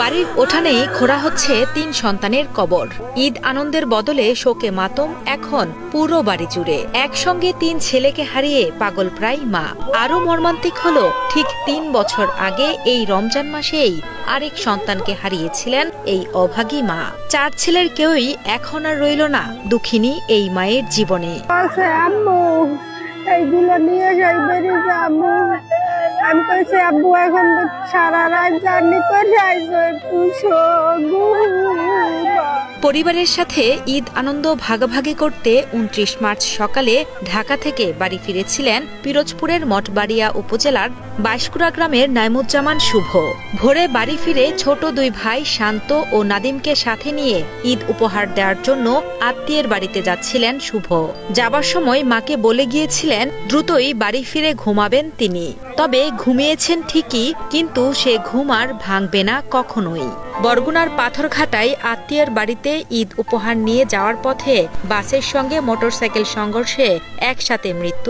বাড়ির উঠানেই খোঁড়া হচ্ছে ৩ সন্তানের কবর। ঈদ আনন্দের বদলে শোকে মাতম এখন পুরো বাড়ি জুড়ে। একসঙ্গে ৩ ছেলেকে হারিয়ে পাগল প্রায় মা। আরো মর্মান্তিক হলো, ঠিক ৩ বছর আগে এই রমজান মাসেই আরেক সন্তানকে হারিয়েছিলেন এই অভাগী মা। ৪ ছেলের কেউই এখন আর রইল না দুঃখিনী এই মায়ের জীবনে। এইগুলো নিয়ে যাই বেরিয়ে আম্মু। আমি কইছি আব্বু এখন তো সারা রাত জার্নি করে যাইছো, একটু পরিবারের সাথে ঈদ আনন্দ ভাগাভাগি করতে ২৯ মার্চ সকালে ঢাকা থেকে বাড়ি ফিরেছিলেন পিরোজপুরের মঠবাড়িয়া উপজেলার বাইশকুড়া গ্রামের নাইমুজ্জামান শুভ। ভোরে বাড়ি ফিরে ছোট ২ ভাই শান্ত ও নাদিমকে সাথে নিয়ে ঈদ উপহার দেওয়ার জন্য আত্মীয়ের বাড়িতে যাচ্ছিলেন শুভ। যাবার সময় মাকে বলে গিয়েছিলেন দ্রুতই বাড়ি ফিরে ঘুমাবেন তিনি। তবে ঘুমিয়েছেন ঠিকই, কিন্তু সে ঘুম আর ভাঙবে না কখনোই। বরগুনার পাথরঘাটায় আত্মীয়ের বাড়িতে ঈদ উপহার নিয়ে যাওয়ার পথে বাসের সঙ্গে মোটরসাইকেল সংঘর্ষে একসাথে মৃত্যু